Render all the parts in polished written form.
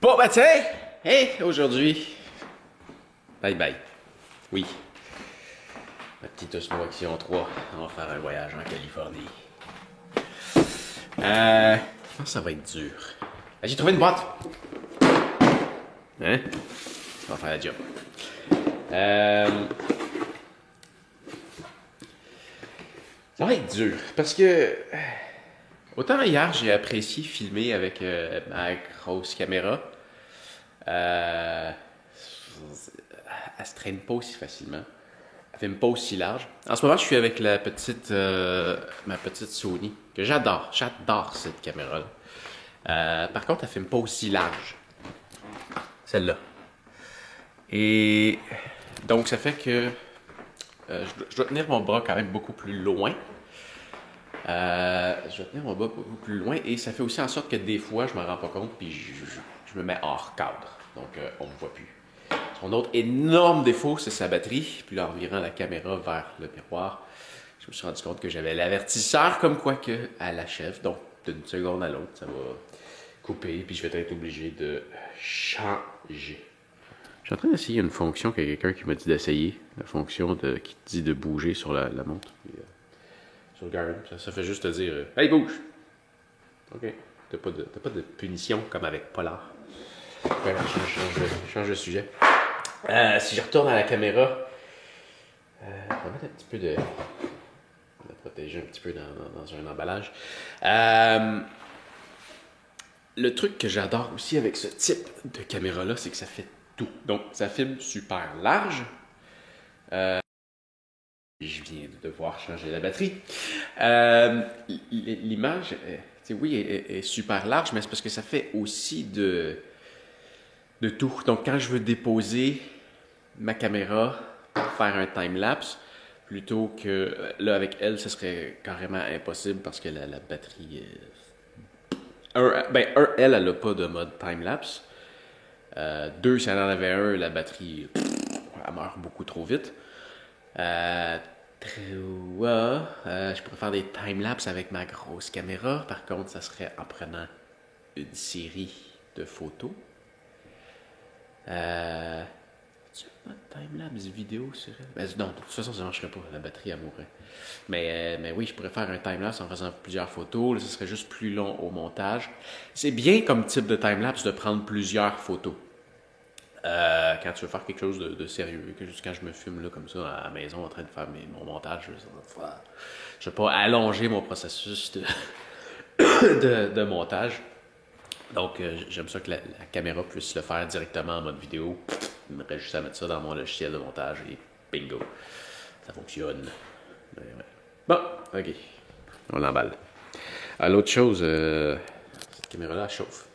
Bon, bah tiens, hey, aujourd'hui, bye bye. Oui, ma petite Osmo Action 3, on va faire un voyage en Californie. Je pense que ça va être dur. J'ai trouvé une boîte. Hein? Ça va faire la job. Ça va être dur, parce que autant hier, j'ai apprécié filmer avec ma grosse caméra. Elle se traîne pas aussi facilement. Elle filme pas aussi large. En ce moment, je suis avec ma petite Sony, que j'adore. J'adore cette caméra-là. Par contre, elle filme pas aussi large. Celle-là. Et donc, ça fait que je dois tenir mon bras quand même beaucoup plus loin. Je dois tenir mon bras beaucoup plus loin et ça fait aussi en sorte que des fois, je me rends pas compte puis je me mets hors cadre. Donc, on me voit plus. Son autre énorme défaut, c'est sa batterie. Puis là, en virant la caméra vers le miroir, je me suis rendu compte que j'avais l'avertisseur comme quoi que elle achève. Donc, d'une seconde à l'autre, ça va couper puis je vais être obligé de changer. Je suis en train d'essayer une fonction que quelqu'un qui m'a dit d'essayer. La fonction qui te dit de bouger sur la montre. Puis, sur le Garmin. Ça fait juste te dire hey, bouge! Ok. T'as pas de punition comme avec Polar. Ouais, je change de sujet. Si je retourne à la caméra, on va mettre un petit peu de. On va protéger un petit peu dans un emballage. Le truc que j'adore aussi avec ce type de caméra-là, c'est que ça fait tout. Donc, ça filme super large. Je viens de devoir changer la batterie. L'image, oui, est super large, mais c'est parce que ça fait aussi de tout. Donc, quand je veux déposer ma caméra pour faire un time-lapse, plutôt que là, avec elle, ce serait carrément impossible parce que la batterie. Elle n'a pas de mode time-lapse. Deux, si elle en avait un, la batterie, elle meurt beaucoup trop vite. Je pourrais faire des time-lapse avec ma grosse caméra. Par contre, ça serait en prenant une série de photos. Tu as time-lapse vidéo sur elle? Non, de toute façon, ça ne marcherait pas. La batterie, elle mourrait. Mais oui, je pourrais faire un time-lapse en faisant plusieurs photos. Là, ce serait juste plus long au montage. C'est bien comme type de time-lapse de prendre plusieurs photos. Quand tu veux faire quelque chose de sérieux, que juste quand je me filme là, comme ça à la maison en train de faire mon montage, je ne vais pas allonger mon processus de montage. Donc, j'aime ça que la caméra puisse le faire directement en mode vidéo. Il me reste juste à mettre ça dans mon logiciel de montage et bingo, ça fonctionne. Ouais. Bon, ok, on l'emballe. L'autre chose, cette caméra-là, elle chauffe.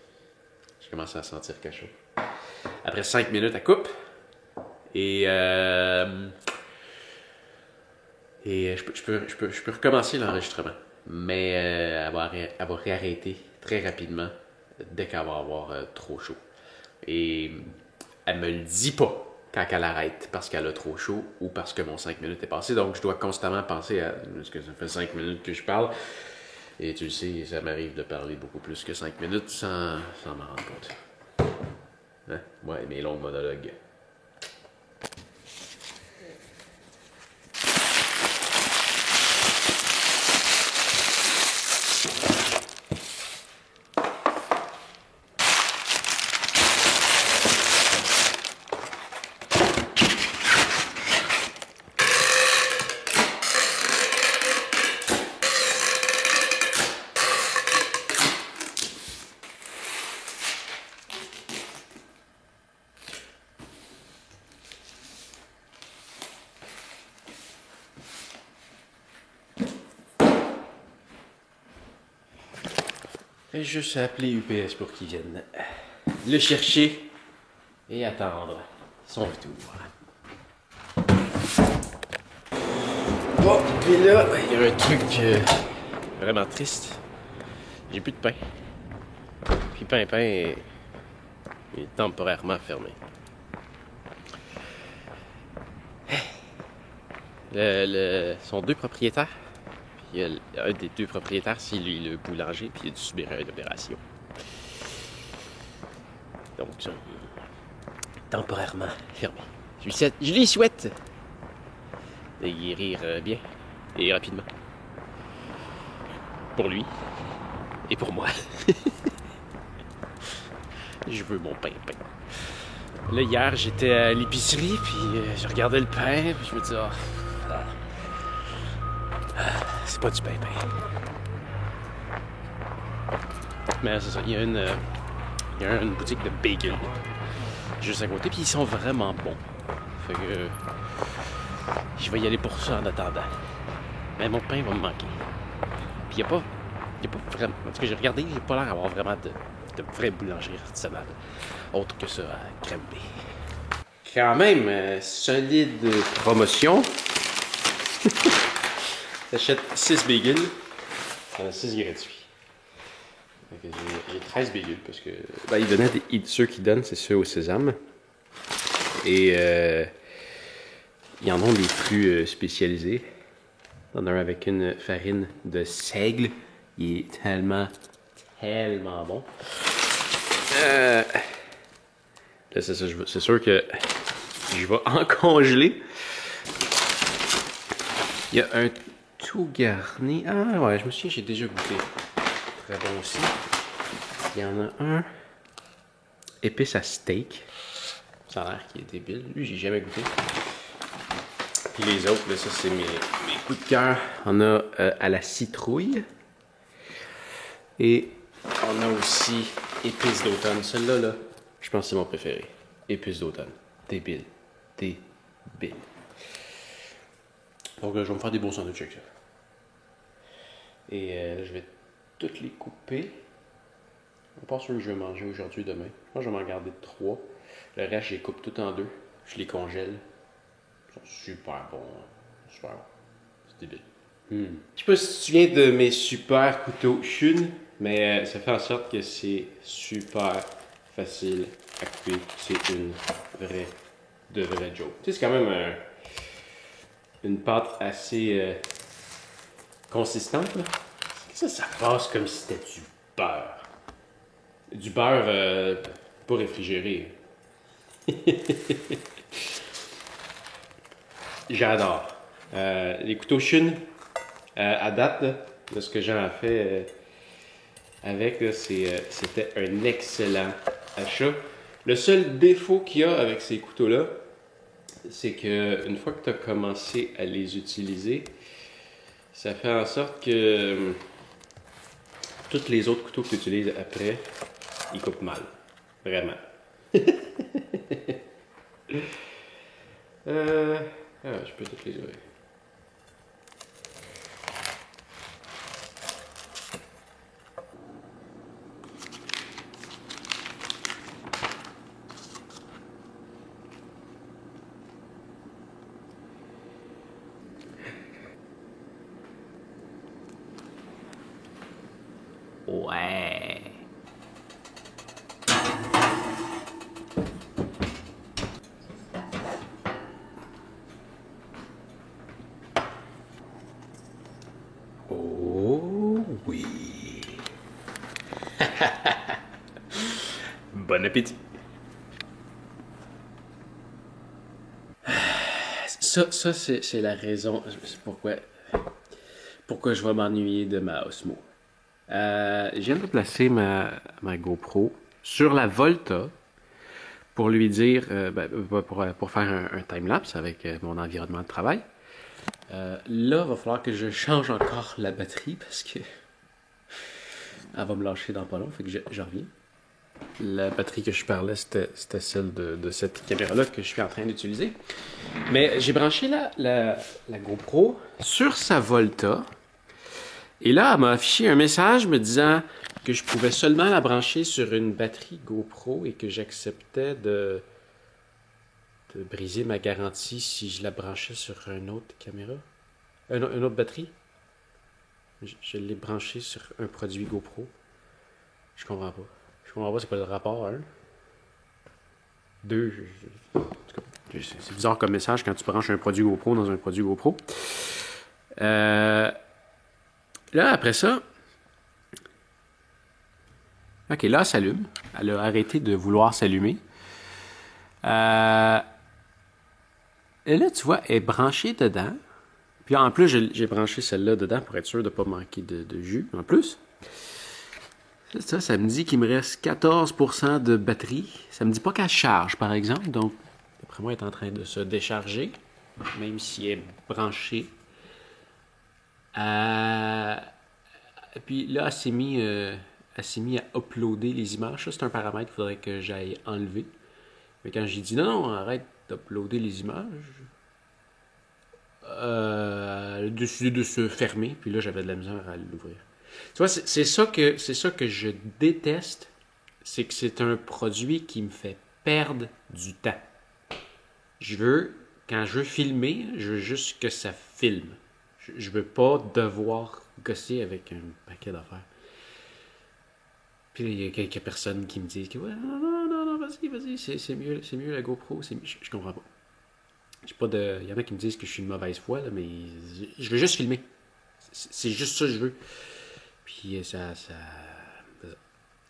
Je commence à sentir qu'elle chauffe. Après 5 minutes, elle coupe. Et je peux recommencer l'enregistrement. Mais elle va réarrêter très rapidement dès qu'elle va avoir trop chaud. Et elle me le dit pas quand elle arrête parce qu'elle a trop chaud ou parce que mon 5 minutes est passé. Donc je dois constamment penser à est-ce que ça fait 5 minutes que je parle. Et tu le sais, ça m'arrive de parler beaucoup plus que 5 minutes sans m'en rendre compte. Hein? Ouais, mes longs monologues. J'ai juste appeler UPS pour qu'ils viennent le chercher et attendre son retour. Bon, puis là, il y a un truc vraiment triste. J'ai plus de pain. Puis pain est temporairement fermé. Sont deux propriétaires. Il y a un des deux propriétaires, c'est lui le boulanger, puis il a dû subir une opération. Donc, ça, temporairement fermé. Je lui souhaite de guérir bien et rapidement. Pour lui et pour moi. Je veux mon pain. Là, hier, j'étais à l'épicerie, puis je regardais le pain, puis je me disais, c'est pas du pain. Mais c'est ça, il y a une boutique de bagels juste à côté, puis ils sont vraiment bons. Fait que je vais y aller pour ça en attendant. Mais mon pain va me manquer. Puis il n'y a pas vraiment... En tout cas, j'ai regardé, j'ai pas l'air d'avoir vraiment de vraie boulangerie artisanale. Autre que ça, à Granby. Quand même, solide promotion. J'achète 6 bagels, 6 gratuits. J'ai 13 bagels parce que... Ben, ceux qui donnent, c'est ceux au sésame. Et ils en ont des plus spécialisés. Il y en a un avec une farine de seigle. Il est tellement bon. Là, c'est ça, c'est sûr que je vais en congeler. Il y a un tout garni. Ah ouais, je me souviens, j'ai déjà goûté. Très bon aussi. Il y en a un épice à steak. Ça a l'air qu'il est débile. Lui, j'ai jamais goûté. Puis les autres, là, ça, c'est mes coups de cœur. On a à la citrouille. Et on a aussi épices d'automne. Celui-là, là, je pense que c'est mon préféré. Épices d'automne. Débile. Donc là, je vais me faire des beaux sandwichs avec ça. Et je vais toutes les couper. On pense que je vais manger aujourd'hui, demain. Moi, je vais m'en garder 3. Le reste, je les coupe tout en 2. Je les congèle. Ils sont super bons. Super bons. C'est débile. Je sais pas si tu te souviens de mes super couteaux Shun, mais ça fait en sorte que c'est super facile à couper. C'est une vraie joke. Tu sais, c'est quand même une pâte assez consistante. Là. Ça passe comme si c'était du beurre. Du beurre pas réfrigéré. J'adore. Les couteaux Shun, à date, là, de ce que j'en ai fait avec, c'était un excellent achat. Le seul défaut qu'il y a avec ces couteaux-là, c'est qu'une fois que tu as commencé à les utiliser, ça fait en sorte que tous les autres couteaux que tu utilises après, ils coupent mal. Vraiment. Je peux toutes les ouvrir. Ouais. Oh oui. Bon appétit. Ça c'est la raison pourquoi je vais m'ennuyer de ma Osmo. Je viens de placer ma GoPro sur la Volta pour lui dire, pour faire un time-lapse avec mon environnement de travail. Là, il va falloir que je change encore la batterie parce que elle va me lâcher dans pas long, fait que j'en reviens. La batterie que je parlais, c'était celle de cette caméra-là que je suis en train d'utiliser. Mais j'ai branché la GoPro sur sa Volta. Et là, elle m'a affiché un message me disant que je pouvais seulement la brancher sur une batterie GoPro et que j'acceptais de briser ma garantie si je la branchais sur une autre caméra. Une autre batterie. Je l'ai branché sur un produit GoPro. Je comprends pas. Je comprends pas c'est quoi le rapport, hein? 2, c'est bizarre comme message quand tu branches un produit GoPro dans un produit GoPro. Là, après ça, OK, là, elle s'allume. Elle a arrêté de vouloir s'allumer. Et là, tu vois, elle est branchée dedans. Puis en plus, j'ai branché celle-là dedans pour être sûr de ne pas manquer de jus. En plus, ça me dit qu'il me reste 14% de batterie. Ça me dit pas qu'elle charge, par exemple. Donc, d'après moi, elle est en train de se décharger, même si elle est branchée. Puis là, elle s'est mis à uploader les images. Ça, c'est un paramètre qu'il faudrait que j'aille enlever. Mais quand j'ai dit non, arrête d'uploader les images, elle a décidé de se fermer. Puis là, j'avais de la misère à l'ouvrir. Tu vois, c'est ça que je déteste. C'est que c'est un produit qui me fait perdre du temps. Quand je veux filmer, je veux juste que ça filme. Je veux pas devoir gosser avec un paquet d'affaires. Puis là, il y a quelques personnes qui me disent que ouais, non, vas-y, c'est mieux la GoPro. Je comprends pas. Il y en a qui me disent que je suis une mauvaise foi, là, mais je veux juste filmer. C'est juste ça que je veux. Puis ça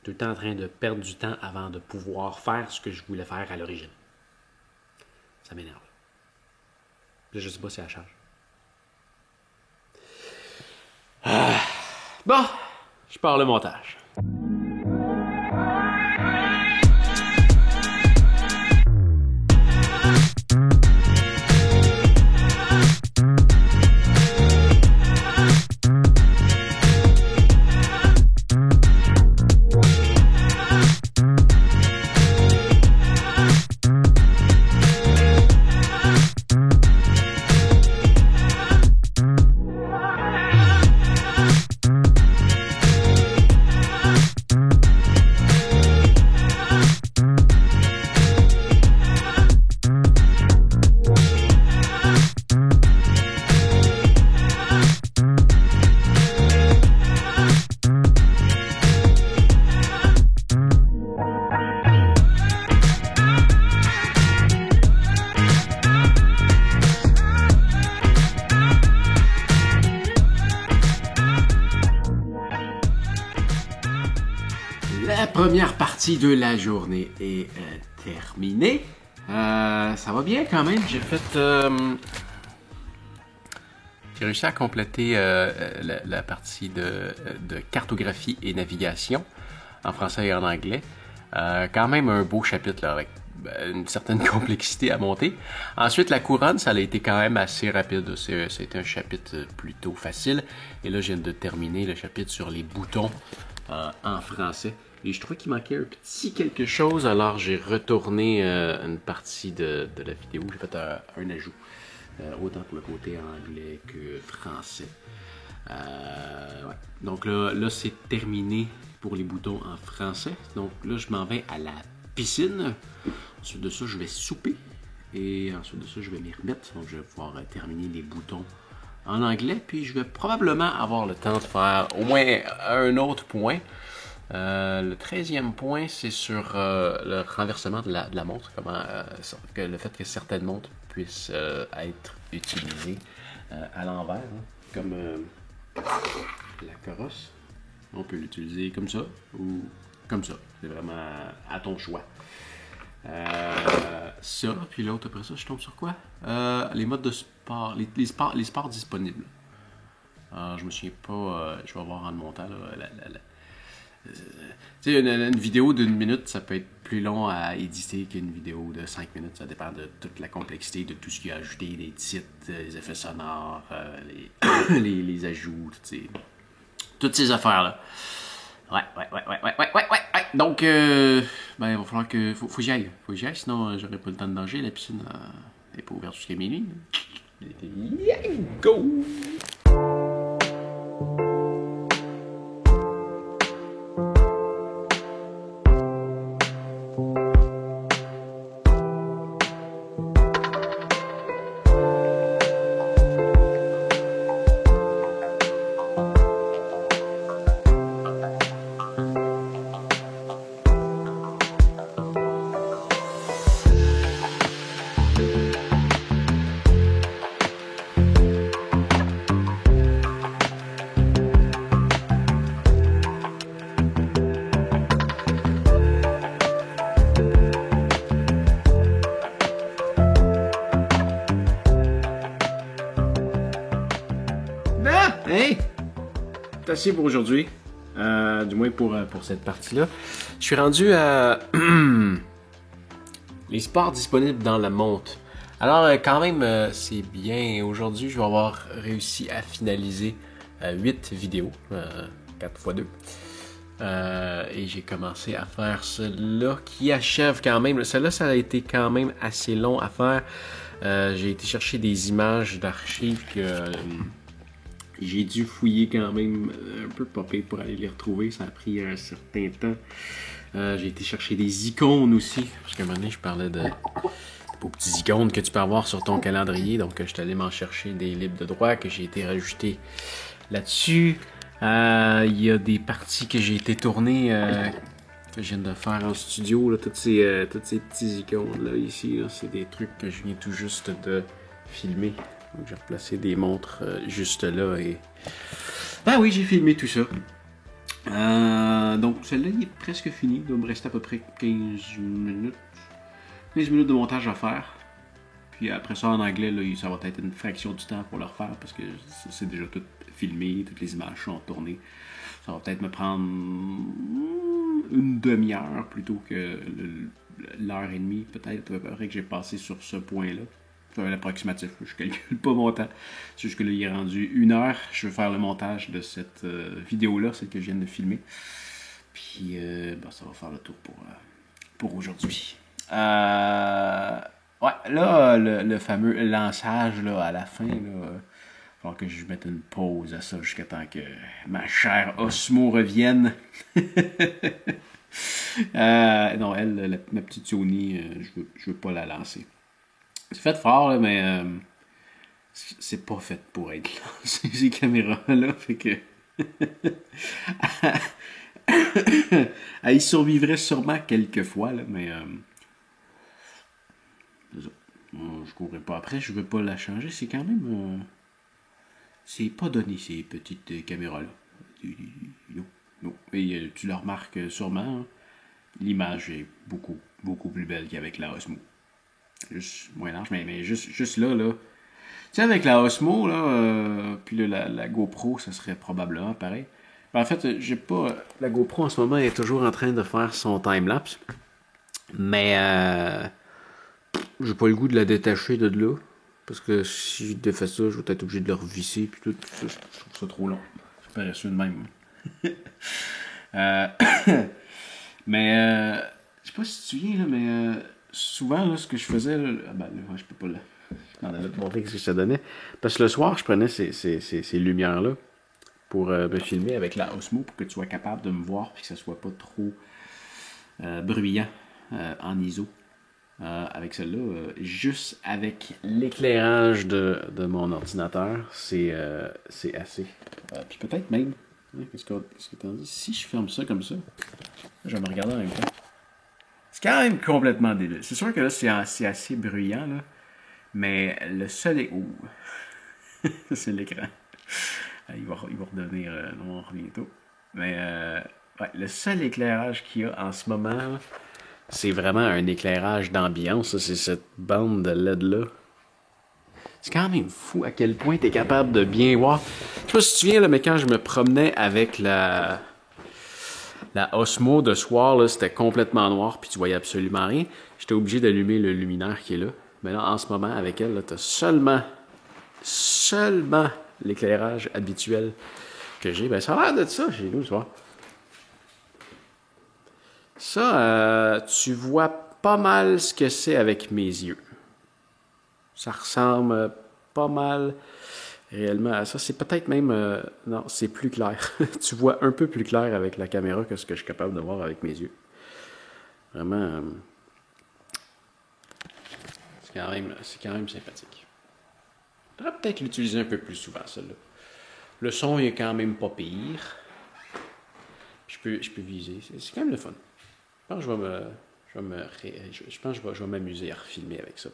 tout le temps en train de perdre du temps avant de pouvoir faire ce que je voulais faire à l'origine. Ça m'énerve. Là, je sais pas si elle charge. Bon, je pars le montage. La première partie de la journée est terminée. Ça va bien quand même. J'ai réussi à compléter la partie de cartographie et navigation en français et en anglais. Quand même un beau chapitre là, avec une certaine complexité à monter. Ensuite, la couronne, ça a été quand même assez rapide. C'était un chapitre plutôt facile. Et là, je viens de terminer le chapitre sur les boutons en français. Et je trouvais qu'il manquait un petit quelque chose, alors j'ai retourné une partie de la vidéo. J'ai fait un ajout, autant pour le côté anglais que français. Ouais. Donc là c'est terminé pour les boutons en français. Donc là, je m'en vais à la piscine. Ensuite de ça, je vais souper. Et ensuite de ça, je vais m'y remettre. Donc je vais pouvoir terminer les boutons en anglais. Puis je vais probablement avoir le temps de faire au moins un autre point. Le 13e point, c'est sur le renversement de la montre, le fait que certaines montres puissent être utilisées à l'envers, hein, comme la carrosse. On peut l'utiliser comme ça ou comme ça. C'est vraiment à ton choix. Ça, puis l'autre après ça, je tombe sur quoi? Les modes de sport, les sports disponibles. Je me souviens pas, je vais voir en le montant là, tu sais, une vidéo d'1 minute, ça peut être plus long à éditer qu'une vidéo de 5 minutes. Ça dépend de toute la complexité, de tout ce qu'il y a ajouté, les titres, les effets sonores, les ajouts, toutes ces affaires-là. Ouais. Donc, il va falloir que... Faut que j'y aille. Sinon j'aurai pas le temps de nager. La piscine n'est pas ouverte jusqu'à minuit. Yeah, go! c'est assez pour aujourd'hui. Du moins pour cette partie-là. Je suis rendu à les sports disponibles dans la montre. Alors, quand même, c'est bien. Aujourd'hui, je vais avoir réussi à finaliser 8 vidéos, 4x2. Et j'ai commencé à faire cela qui achève quand même. Celle-là, ça a été quand même assez long à faire. J'ai été chercher des images d'archives que j'ai dû fouiller quand même un peu popé pour aller les retrouver. Ça a pris un certain temps. J'ai été chercher des icônes aussi. Parce qu'à un moment donné, je parlais de beaux petits icônes que tu peux avoir sur ton calendrier. Donc, je suis allé m'en chercher des libres de droit que j'ai été rajouter là-dessus. Il y a des parties que j'ai été tourner que je viens de faire en studio. Là, toutes ces petits icônes là, ici, là, c'est des trucs que je viens tout juste de filmer. Donc, j'ai replacé des montres juste là et... Ah oui, j'ai filmé tout ça. Donc, celle-là, il est presque fini. Il doit me rester à peu près 15 minutes. 15 minutes de montage à faire. Puis après ça, en anglais, là, ça va être une fraction du temps pour le refaire parce que c'est déjà tout filmé, toutes les images sont tournées. Ça va peut-être me prendre une demi-heure plutôt que l'heure et demie, peut-être, à peu près que j'ai passé sur ce point-là. C'est un approximatif, je calcule pas mon temps. C'est juste que là, il est rendu 1 heure. Je vais faire le montage de cette vidéo-là, celle que je viens de filmer. Puis, ça va faire le tour pour aujourd'hui. Ouais, là, le fameux lançage là, à la fin, là, il va falloir que je mette une pause à ça jusqu'à temps que ma chère Osmo revienne. Non, elle, ma petite Sony, je veux pas la lancer. C'est fait fort, là, mais c'est pas fait pour être lancé, ces caméras-là, fait que... Elle y survivrait sûrement quelques fois, là, mais... je courrais pas après, je veux pas la changer, c'est quand même... c'est pas donné, ces petites caméras-là. Non. Et tu le remarques sûrement, hein, l'image est beaucoup, beaucoup plus belle qu'avec la Osmo. Juste moins large, mais juste là. Tu sais, avec la Osmo, là, puis la GoPro, ça serait probablement pareil. En fait, j'ai pas... La GoPro, en ce moment, est toujours en train de faire son time-lapse. Mais j'ai pas le goût de la détacher de là. Parce que si je défais ça, je vais être obligé de le revisser, puis tout. Je trouve ça trop long. C'est paresseux de même. Mais, je sais pas si tu te souviens, là, mais... souvent, là, ce que je faisais, là, je peux pas le... Je m'en avais montré ce que ça donnait. Parce que le soir, je prenais ces lumières-là pour me filmer avec la Osmo pour que tu sois capable de me voir et que ça soit pas trop bruyant en ISO. Avec celle-là, juste avec l'éclairage de mon ordinateur, c'est assez. Puis peut-être même, hein, qu'est-ce que t'en dis? Si je ferme ça comme ça, je vais me regarder en même temps. C'est quand même complètement débile. C'est sûr que là, c'est assez bruyant, là. Mais le seul... c'est l'écran. Il va redevenir noir bientôt. Mais ouais, le seul éclairage qu'il y a en ce moment, là, c'est vraiment un éclairage d'ambiance. C'est cette bande de LED-là. C'est quand même fou à quel point tu es capable de bien voir. Je sais pas si tu te souviens, là, mais quand je me promenais avec la Osmo de soir, là, c'était complètement noir, puis tu voyais absolument rien. J'étais obligé d'allumer le luminaire qui est là. Mais là, en ce moment, avec elle, tu as seulement l'éclairage habituel que j'ai. Ben, ça a l'air de ça chez nous, tu vois. Ça, tu vois pas mal ce que c'est avec mes yeux. Ça ressemble pas mal réellement à ça. C'est peut-être même... non, c'est plus clair. Tu vois un peu plus clair avec la caméra que ce que je suis capable de voir avec mes yeux. Vraiment... c'est quand même sympathique. Je devrais peut-être l'utiliser un peu plus souvent, celle-là. Le son est quand même pas pire. Je peux viser. C'est quand même le fun. Je pense que je vais m'amuser à refilmer avec ça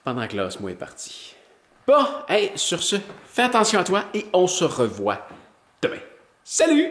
pendant que l'Osmo est parti. Bon, hey, sur ce, fais attention à toi et on se revoit demain. Salut!